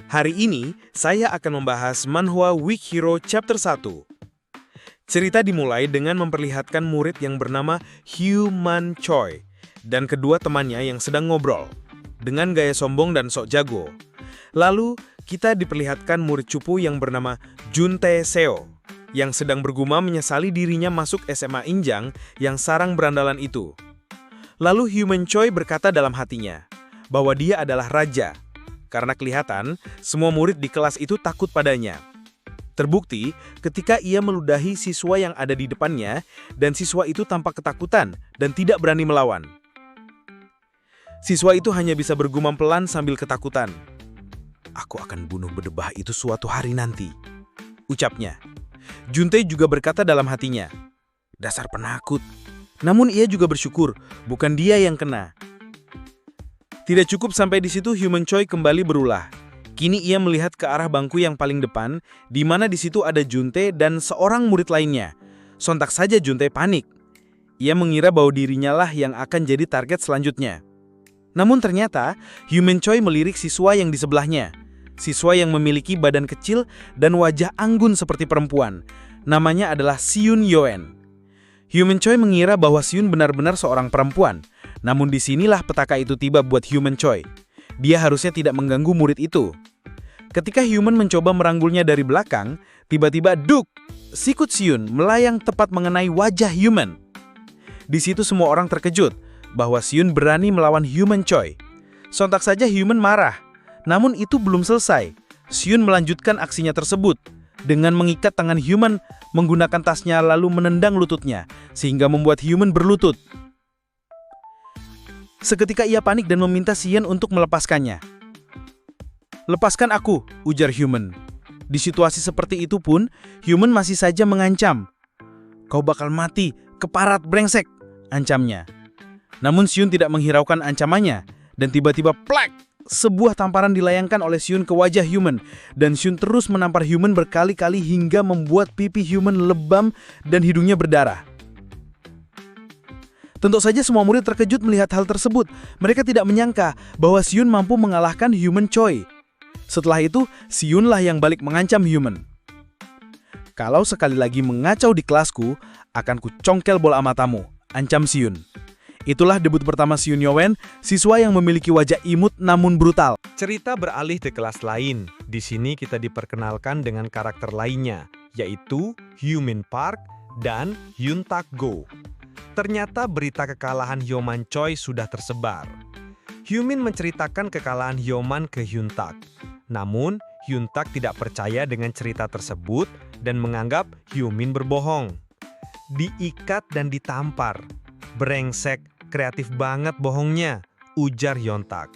Hari ini, saya akan membahas Manhwa Weak Hero Chapter 1. Cerita dimulai dengan memperlihatkan murid yang bernama Hyo-man Choi dan kedua temannya yang sedang ngobrol, dengan gaya sombong dan sok jago. Lalu, kita diperlihatkan murid cupu yang bernama Jun Tae-seo, yang sedang bergumam menyesali dirinya masuk SMA Injang yang sarang berandalan itu. Lalu Hyo-man Choi berkata dalam hatinya, bahwa dia adalah raja, karena kelihatan semua murid di kelas itu takut padanya. Terbukti ketika ia meludahi siswa yang ada di depannya, dan siswa itu tampak ketakutan dan tidak berani melawan. Siswa itu hanya bisa bergumam pelan sambil ketakutan. "Aku akan bunuh berdebah itu suatu hari nanti," ucapnya. Jun Tae juga berkata dalam hatinya, "Dasar penakut." Namun ia juga bersyukur, bukan dia yang kena. Tidak cukup sampai di situ, Hyo-man Choi kembali berulah. Kini ia melihat ke arah bangku yang paling depan, di mana di situ ada Jun Tae dan seorang murid lainnya. Sontak saja Jun Tae panik. Ia mengira bahwa dirinya lah yang akan jadi target selanjutnya. Namun ternyata, Hyo-man Choi melirik siswa yang di sebelahnya. Siswa yang memiliki badan kecil dan wajah anggun seperti perempuan. Namanya adalah Seun Yoen. Hyo-man Choi mengira bahwa Seun benar-benar seorang perempuan. Namun disinilah petaka itu tiba buat Hyo-man Choi. Dia harusnya tidak mengganggu murid itu. Ketika Hyo-man mencoba merangkulnya dari belakang, tiba-tiba duk! Sikut Seun melayang tepat mengenai wajah Hyo-man. Di situ semua orang terkejut bahwa Seun berani melawan Hyo-man Choi. Sontak saja Hyo-man marah. Namun itu belum selesai. Seun melanjutkan aksinya tersebut dengan mengikat tangan Hyo-man menggunakan tasnya lalu menendang lututnya sehingga membuat Hyo-man berlutut. Seketika ia panik dan meminta Seun untuk melepaskannya. "Lepaskan aku," ujar Hyo-man. Di situasi seperti itu pun, Hyo-man masih saja mengancam. "Kau bakal mati, keparat brengsek," ancamnya. Namun Seun tidak menghiraukan ancamannya, dan tiba-tiba plak! Sebuah tamparan dilayangkan oleh Seun ke wajah Hyo-man, dan Seun terus menampar Hyo-man berkali-kali hingga membuat pipi Hyo-man lebam dan hidungnya berdarah. Tentu saja semua murid terkejut melihat hal tersebut. Mereka tidak menyangka bahwa Seun mampu mengalahkan Hyo-man Choi. Setelah itu, Seunlah yang balik mengancam Hyo-man. "Kalau sekali lagi mengacau di kelasku, akan kucongkel bola matamu," ancam Seun. Itulah debut pertama Seun Yoen, siswa yang memiliki wajah imut namun brutal. Cerita beralih ke kelas lain. Di sini kita diperkenalkan dengan karakter lainnya, yaitu Hyo-min Park dan Hyun-tak Go. Ternyata berita kekalahan Hyo-man Choi sudah tersebar. Hyo-min menceritakan kekalahan Hyo-man ke Hyun-tak. Namun, Hyun-tak tidak percaya dengan cerita tersebut dan menganggap Hyo-min berbohong. Diikat dan ditampar. "Brengsek, kreatif banget bohongnya," ujar Hyun-tak.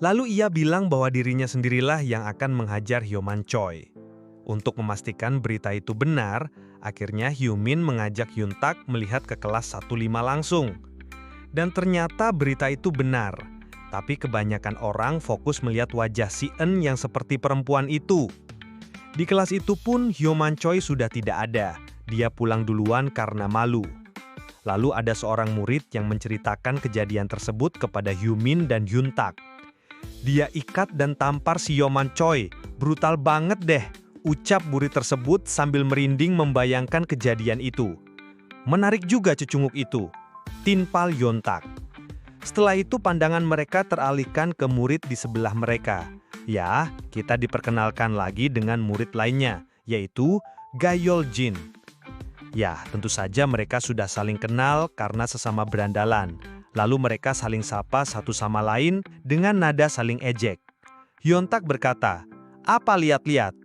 Lalu ia bilang bahwa dirinya sendirilah yang akan menghajar Hyo-man Choi. Untuk memastikan berita itu benar, akhirnya Hyo-min mengajak Hyun-tak melihat ke kelas 15 langsung. Dan ternyata berita itu benar, tapi kebanyakan orang fokus melihat wajah Si-eun yang seperti perempuan itu. Di kelas itu pun Hyo-man Choi sudah tidak ada, dia pulang duluan karena malu. Lalu ada seorang murid yang menceritakan kejadian tersebut kepada Hyo-min dan Hyun-tak. "Dia ikat dan tampar si Hyo-man Choi, brutal banget deh," ucap murid tersebut sambil merinding membayangkan kejadian itu. "Menarik juga cucunguk itu," tinpal Hyun-tak. Setelah itu pandangan mereka teralihkan ke murid di sebelah mereka. Ya, kita diperkenalkan lagi dengan murid lainnya, yaitu Gayol Jin. Ya, tentu saja mereka sudah saling kenal karena sesama berandalan. Lalu mereka saling sapa satu sama lain dengan nada saling ejek. Hyun-tak berkata, "Apa lihat-lihat?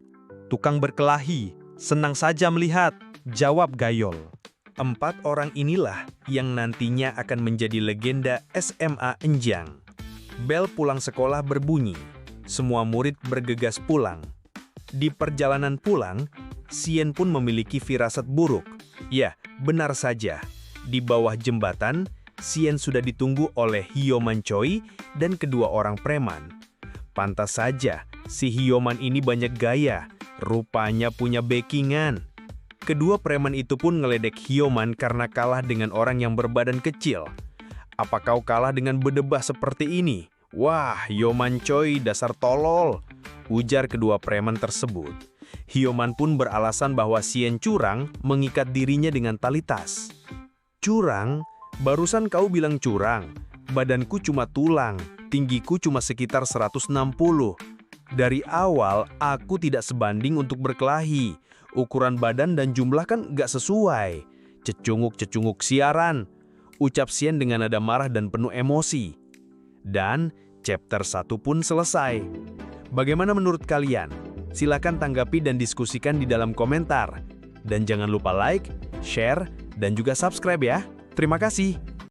Tukang berkelahi, senang saja melihat," jawab Gayol. 4 orang inilah yang nantinya akan menjadi legenda SMA Enjang. Bel pulang sekolah berbunyi. Semua murid bergegas pulang. Di perjalanan pulang, Seun pun memiliki firasat buruk. Ya, benar saja. Di bawah jembatan, Seun sudah ditunggu oleh Hyo-man Choi dan kedua orang preman. Pantas saja, si Hyo-man ini banyak gaya. Rupanya punya backingan. Kedua preman itu pun ngeledek Hyo-man karena kalah dengan orang yang berbadan kecil. "Apa kau kalah dengan berdebah seperti ini? Wah, Hyo-man Choi dasar tolol," ujar kedua preman tersebut. Hyoman pun beralasan bahwa Sien curang mengikat dirinya dengan tali tas. Curang? Barusan kau bilang curang. Badanku cuma tulang, tinggiku cuma sekitar 160. Dari awal, aku tidak sebanding untuk berkelahi. Ukuran badan dan jumlah kan gak sesuai. Cecunguk-cecunguk siaran, ucap Sien dengan nada marah dan penuh emosi. Dan chapter 1 pun selesai. Bagaimana menurut kalian? Silakan tanggapi dan diskusikan di dalam komentar. Dan jangan lupa like, share, dan juga subscribe ya. Terima kasih.